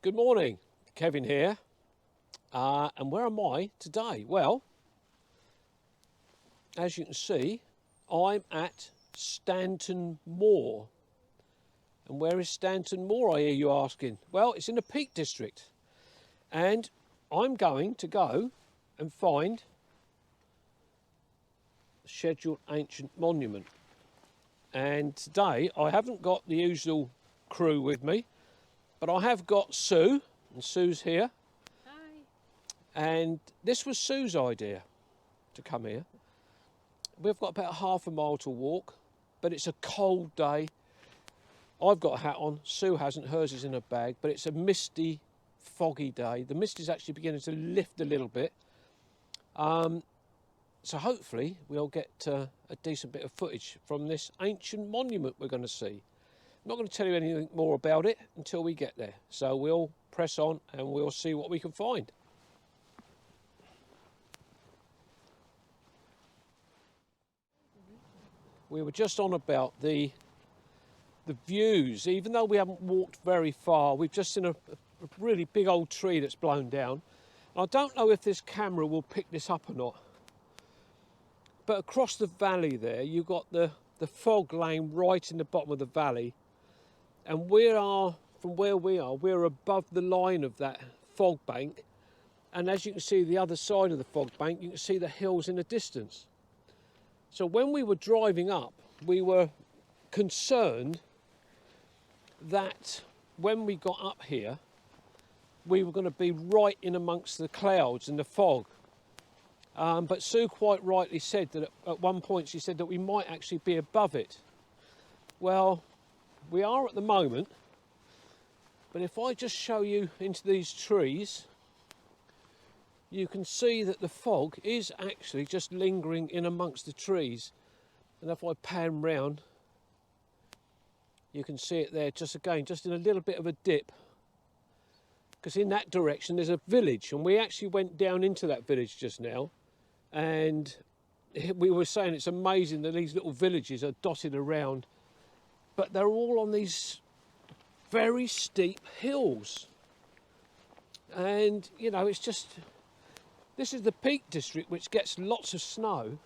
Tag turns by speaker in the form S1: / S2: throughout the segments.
S1: Good morning, Kevin here. And where am I today? Well, as you can see, I'm at Stanton Moor. And where is Stanton Moor, I hear you asking? Well, it's in the Peak District. And I'm going to go and find the scheduled ancient monument. And today I haven't got the usual crew with me, but I have got Sue, and Sue's here.
S2: Hi.
S1: And this was Sue's idea to come here. We've got about half a mile to walk, but it's a cold day. I've got a hat on, Sue hasn't, hers is in a bag, but it's a misty, foggy day. The mist is actually beginning to lift a little bit. So hopefully we'll get a decent bit of footage from this ancient monument we're going to see. I'm not going to tell you anything more about it until we get there. So we'll press on and we'll see what we can find. We were just on about the views. Even though we haven't walked very far, we've just seen a really big old tree that's blown down. I don't know if this camera will pick this up or not. But across the valley there, you've got the fog laying right in the bottom of the valley. And from where we are, we're above the line of that fog bank. And as you can see the other side of the fog bank, you can see the hills in the distance. So when we were driving up, we were concerned that when we got up here, we were going to be right in amongst the clouds and the fog. But Sue quite rightly said that at one point she said that we might actually be above it. Well, we are at the moment, but if I just show you into these trees, you can see that the fog is actually just lingering in amongst the trees. And if I pan round, you can see it there just again, just in a little bit of a dip. Because in that direction there's a village, and we actually went down into that village just now. And we were saying it's amazing that these little villages are dotted around, but they're all on these very steep hills. And, you know, it's just, this is the Peak District, which gets lots of snow.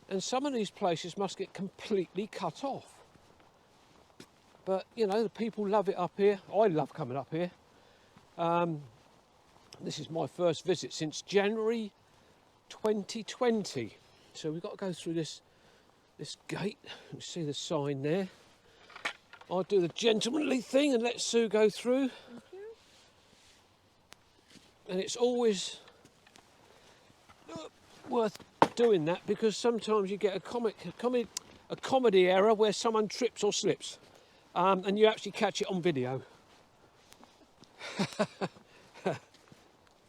S1: And some of these places must get completely cut off. But, you know, the people love it up here. I love coming up here. This is my first visit since January 2020. So we've got to go through this gate. You see the sign there. I'll do the gentlemanly thing and let Sue go through.
S2: Thank you.
S1: And it's always worth doing that, because sometimes you get a comedy error where someone trips or slips, and you actually catch it on video.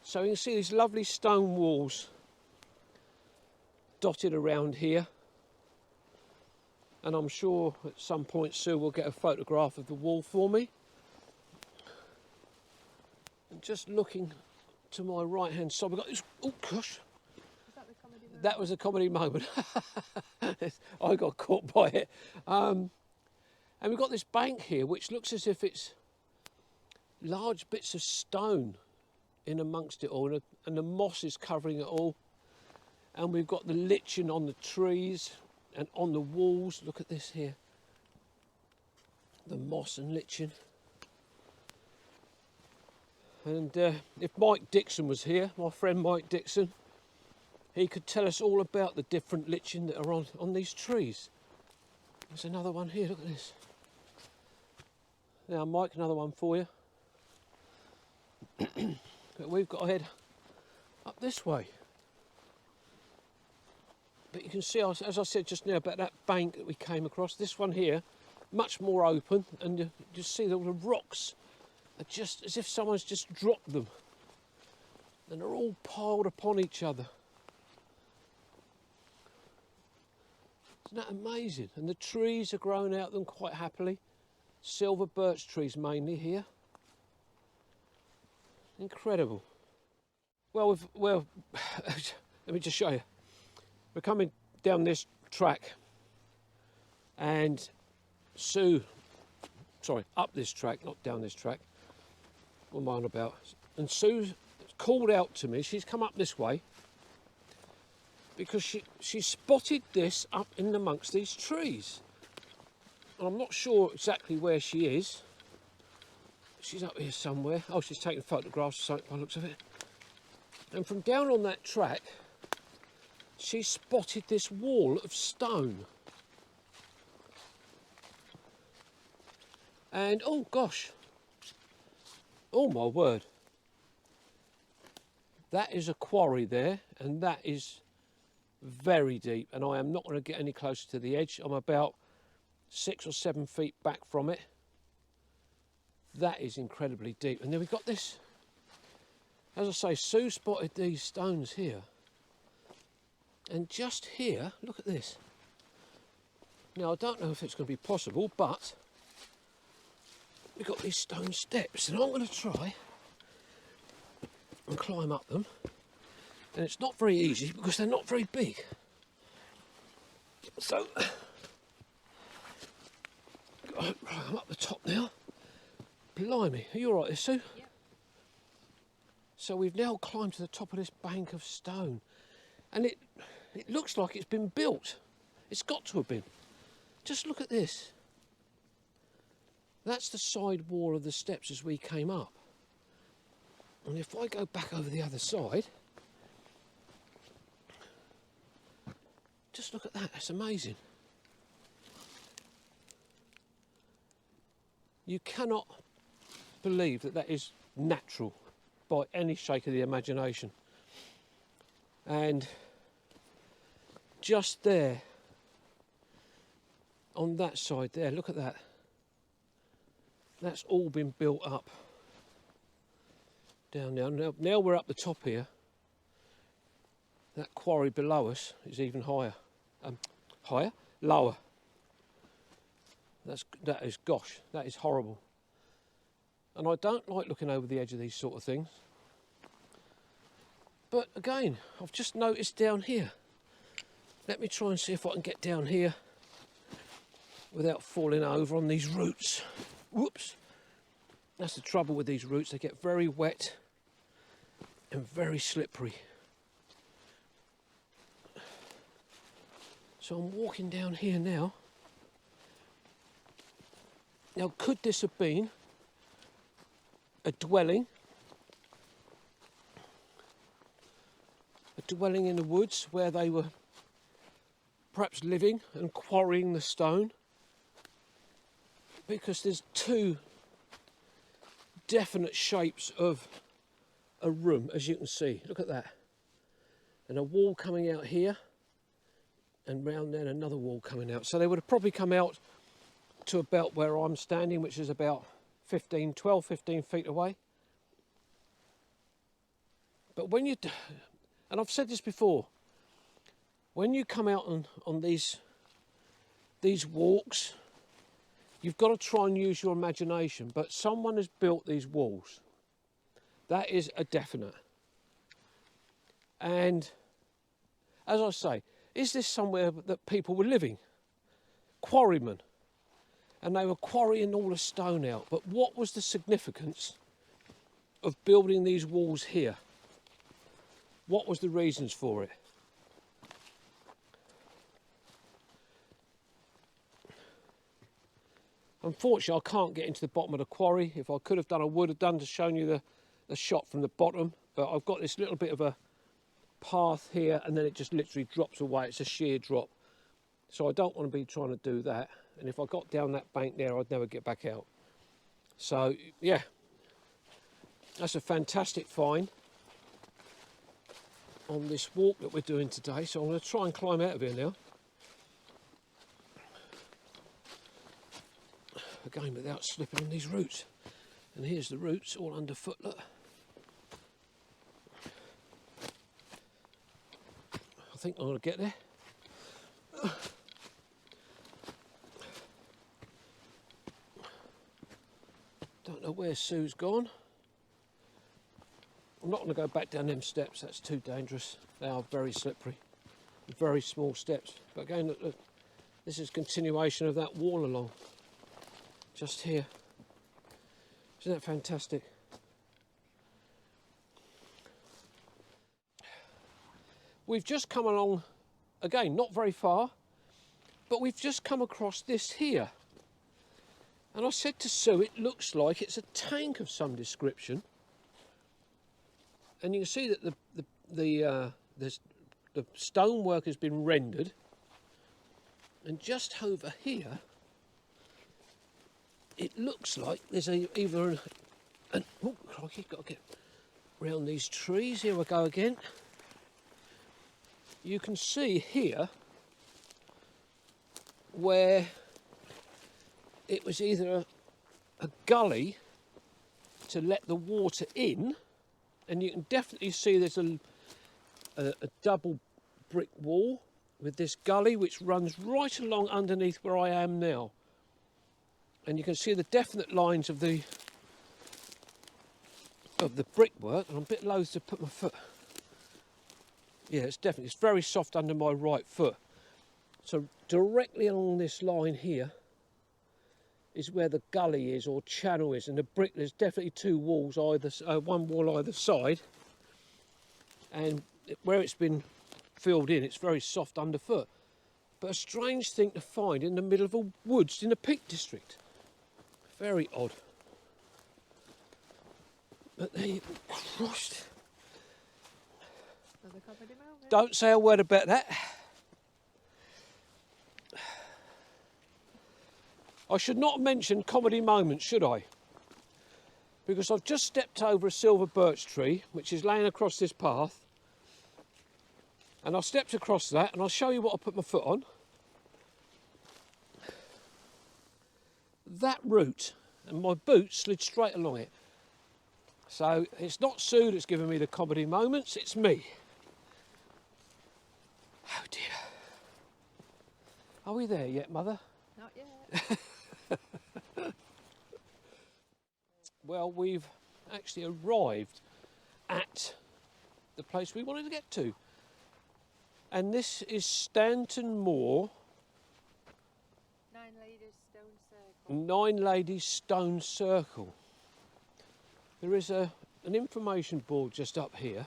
S1: So you can see these lovely stone walls dotted around here, and I'm sure at some point Sue will get a photograph of the wall for me. And just looking to my right hand side, we've got this, oh gosh, that was a comedy moment. I got caught by it. And we've got this bank here which looks as if it's large bits of stone in amongst it all, and the moss is covering it all. And we've got the lichen on the trees and on the walls. Look at this here, the moss and lichen. And if Mike Dixon was here, my friend Mike Dixon, he could tell us all about the different lichen that are on these trees. There's another one here, look at this. Now Mike, another one for you. But we've got to head up this way. But you can see, as I said just now, about that bank that we came across, this one here, much more open, and you just see all the rocks are just as if someone's just dropped them. And they're all piled upon each other. Isn't that amazing? And the trees are growing out of them quite happily. Silver birch trees mainly here. Incredible. Well, let me just show you. We're coming down this track, and Sue, sorry, up this track, not down this track, what am I on about? And Sue called out to me. She's come up this way because she spotted this up in amongst these trees. And I'm not sure exactly where she is. She's up here somewhere. Oh, she's taking photographs or something by the looks of it. And from down on that track, she spotted this wall of stone. And, oh gosh, oh my word, that is a quarry there, and that is very deep, and I am not going to get any closer to the edge. I'm about 6 or 7 feet back from it. That is incredibly deep. And then we've got this, as I say, Sue spotted these stones here. And just here, look at this. Now, I don't know if it's going to be possible, but we've got these stone steps, and I'm going to try and climb up them. And it's not very easy because they're not very big. So, right, I'm up the top now. Blimey, are you all right there, Sue?
S2: Yep.
S1: So we've now climbed to the top of this bank of stone, and it looks like it's been built. It's got to have been. Just look at this. That's the side wall of the steps as we came up. And if I go back over the other side, just look at that, that's amazing. You cannot believe that that is natural by any shake of the imagination. And just there, on that side there, look at that. That's all been built up down there. Now we're up the top here. That quarry below us is even higher. Higher? Lower. That is horrible. And I don't like looking over the edge of these sort of things. But again, I've just noticed down here. Let me try and see if I can get down here without falling over on these roots. Whoops. That's the trouble with these roots. They get very wet and very slippery. So I'm walking down here now. Now, could this have been a dwelling? A dwelling in the woods where they were perhaps living and quarrying the stone? Because there's two definite shapes of a room, as you can see. Look at that. And a wall coming out here, and round there another wall coming out. So they would have probably come out to about where I'm standing, which is about 12, 15 feet away. But when you, and I've said this before, when you come out on these walks, you've got to try and use your imagination, but someone has built these walls. That is a definite. And as I say, is this somewhere that people were living? Quarrymen. And they were quarrying all the stone out. But what was the significance of building these walls here? What was the reasons for it? Unfortunately, I can't get into the bottom of the quarry. If I could have done, I would have done to show you the shot from the bottom. But I've got this little bit of a path here, and then it just literally drops away. It's a sheer drop. So I don't want to be trying to do that. And if I got down that bank there, I'd never get back out. So, yeah. That's a fantastic find on this walk that we're doing today. So I'm going to try and climb out of here now. Again, without slipping on these roots. And here's the roots all underfoot, look. I think I'm going to get there. Don't know where Sue's gone. I'm not going to go back down them steps, that's too dangerous. They are very slippery, very small steps. But again, look, this is continuation of that wall along, just here. Isn't that fantastic? we've just come along, again, not very far, but we've just come across this here. And I said to Sue, it looks like it's a tank of some description. And you can see that the stonework has been rendered. And just over here, it looks like there's either oh, crikey, got to get round these trees. Here we go again. You can see here where it was either a gully to let the water in, and you can definitely see there's a double brick wall with this gully which runs right along underneath where I am now. And you can see the definite lines of the brickwork, and I'm a bit loath to put my foot. Yeah, it's very soft under my right foot. So directly along this line here is where the gully is, or channel is, and the brick, there's definitely two walls, one wall either side, and where it's been filled in, it's very soft underfoot. But a strange thing to find in the middle of a woods in the Peak District. Very odd. But there you go. Christ. Don't say a word about that. I should not mention comedy moments, should I? Because I've just stepped over a silver birch tree, which is laying across this path. And I stepped across that, and I'll show you what I put my foot on. That root, and my boot slid straight along it. So it's not Sue that's giving me the comedy moments, it's me. Oh dear. Are we there yet, Mother?
S2: Not yet.
S1: Well, we've actually arrived at the place we wanted to get to. And this is Stanton Moor.
S2: 9 Ladies Stone Circle.
S1: 9 Ladies Stone Circle. There is an information board just up here.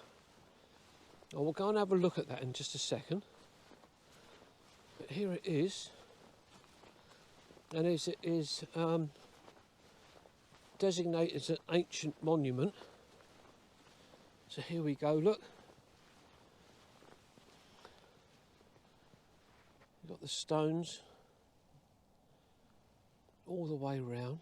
S1: I will go and have a look at that in just a second. But here it is. And it is designated as an ancient monument. So here we go, look. You've got the stones all the way round.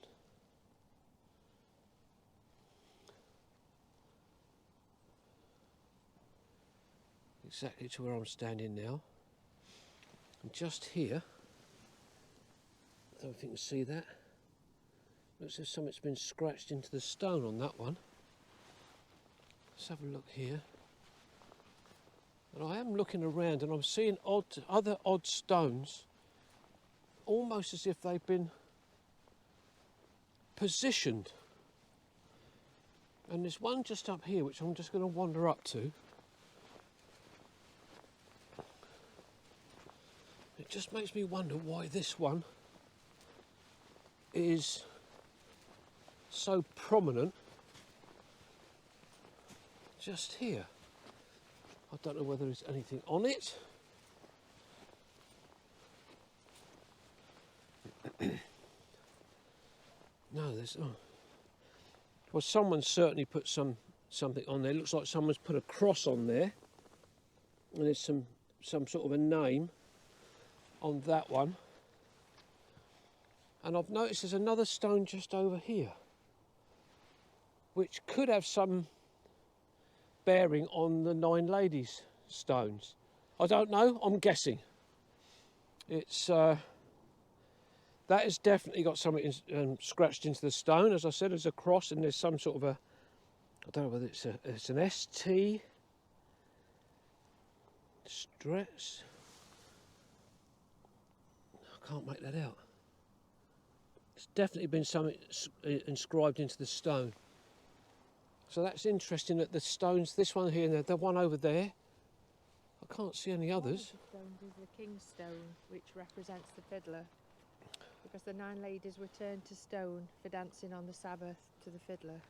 S1: Exactly to where I'm standing now. And just here, I don't know if you can see that. Looks as if something's been scratched into the stone on that one. Let's have a look here. And I am looking around and I'm seeing other odd stones, almost as if they've been positioned. And there's one just up here which I'm just going to wander up to. It just makes me wonder why this one is so prominent just here. I don't know whether there's anything on it. No, there's not. Well, someone certainly put something on there. It looks like someone's put a cross on there, and there's some sort of a name on that one. And I've noticed there's another stone just over here, which could have some bearing on the 9 Ladies stones. I don't know, I'm guessing. It's that has definitely got something scratched into the stone. As I said, there's a cross and there's some sort of a, I don't know whether it's an ST stress. I can't make that out. It's definitely been something inscribed into the stone. So that's interesting that the stones, this one here and the one over there, I can't see any others.
S2: One of the stones is the king's stone, which represents the fiddler, because the 9 ladies were turned to stone for dancing on the Sabbath to the fiddler.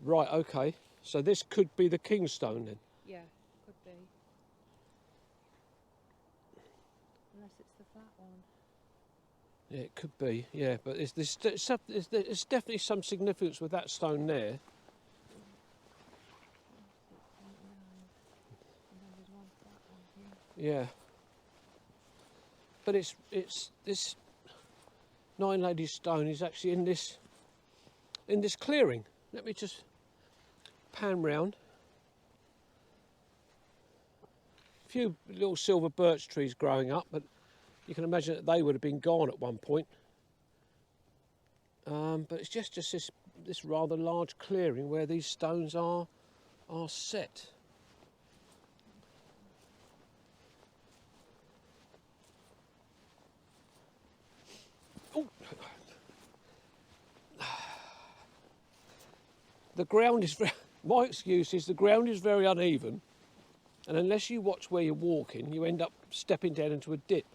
S1: Right, okay. So this could be the king's stone then?
S2: Yeah, could be. Unless it's the flat one.
S1: Yeah, it could be, yeah, but there's definitely some significance with that stone there.
S2: 6.9. And then there's one flat one here.
S1: Yeah. But it's this Nine Ladies stone is actually in this clearing. Let me just pan round. A few little silver birch trees growing up, but you can imagine that they would have been gone at one point. But it's just this rather large clearing where these stones are set. Oh. The ground is my excuse is the ground is very uneven, and unless you watch where you're walking, you end up stepping down into a dip.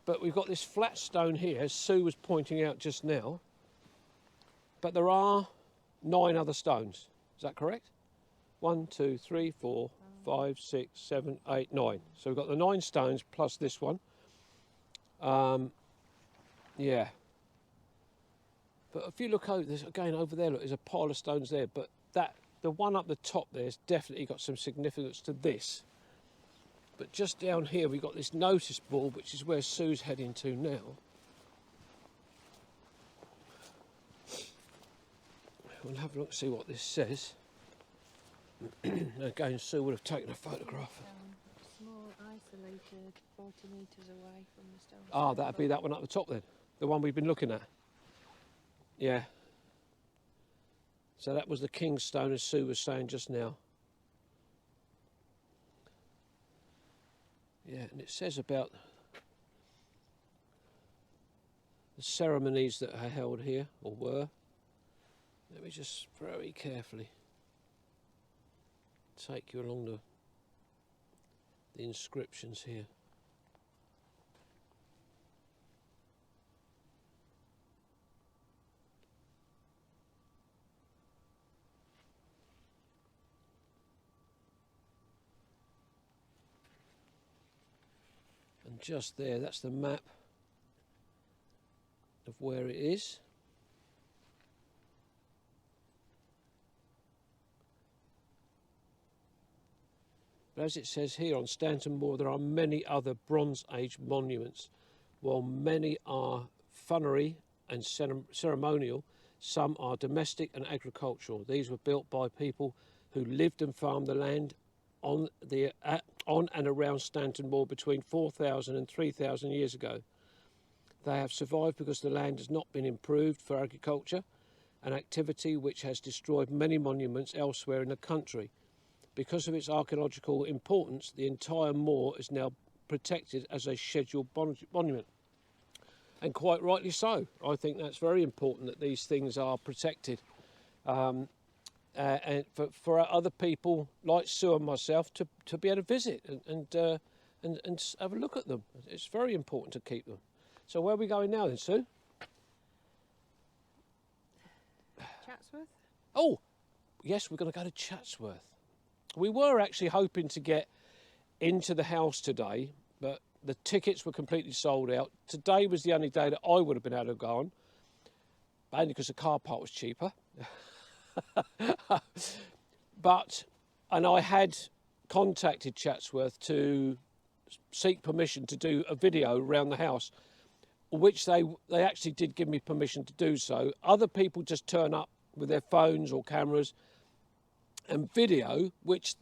S1: But we've got this flat stone here, as Sue was pointing out just now. But there are 9 other stones. Is that correct? 1, 2, 3, 4, 5, 6, 7, 8, 9. So we've got the 9 stones plus this one. Yeah. But if you look over, there's again over there, look, there's a pile of stones there. But the one up the top there's definitely got some significance to this. But just down here we've got this notice board, which is where Sue's heading to now. We'll have a look, see what this says. Again, Sue would have taken a photograph.
S2: Small, isolated, 40 metres away from the stone.
S1: Ah, that'd be that one up the top then, the one we've been looking at. Yeah. So that was the King's Stone, as Sue was saying just now. Yeah, and it says about the ceremonies that are held here, or were. Let me just very carefully take you along the inscriptions here. And just there, that's the map of where it is. But as it says here on Stanton Moor, there are many other Bronze Age monuments. While many are funerary and ceremonial, some are domestic and agricultural. These were built by people who lived and farmed the land on and around Stanton Moor between 4,000 and 3,000 years ago. They have survived because the land has not been improved for agriculture, an activity which has destroyed many monuments elsewhere in the country. Because of its archaeological importance, the entire moor is now protected as a scheduled monument. And quite rightly so. I think that's very important that these things are protected. And for other people like Sue and myself to be able to visit and have a look at them. It's very important to keep them. So where are we going now then, Sue?
S2: Chatsworth?
S1: Oh, yes, we're going to go to Chatsworth. We were actually hoping to get into the house today, but the tickets were completely sold out. Today was the only day that I would have been able to go on, mainly because the car park was cheaper. And I had contacted Chatsworth to seek permission to do a video around the house, which they actually did give me permission to do so. Other people just turn up with their phones or cameras and video, which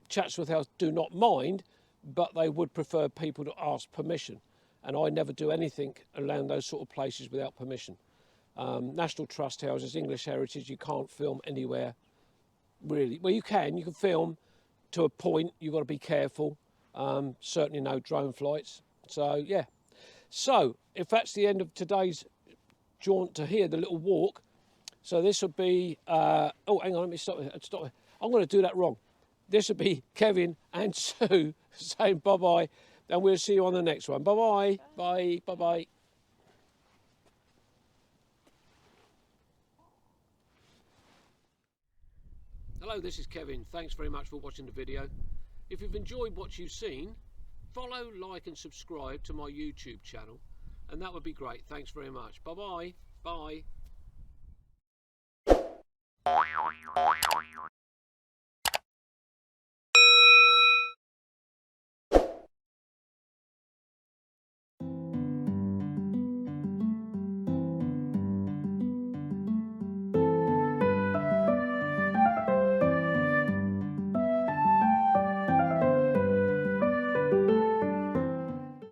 S1: Chatsworth House do not mind, but they would prefer people to ask permission. And I never do anything around those sort of places without permission. National Trust houses, English Heritage, you can't film anywhere, really. Well, you can film to a point. You've got to be careful. Certainly no drone flights. So, yeah. So, if that's the end of today's jaunt to here, the little walk, so this will be, oh, hang on, let me stop. I'm going to do that wrong. This will be Kevin and Sue saying bye-bye, and we'll see you on the next one. Bye-bye. Bye. Bye-bye. Hello, this is Kevin. Thanks very much for watching the video. If you've enjoyed what you've seen, follow, like and subscribe to my YouTube channel, and that would be great. Thanks very much. Bye bye. Bye.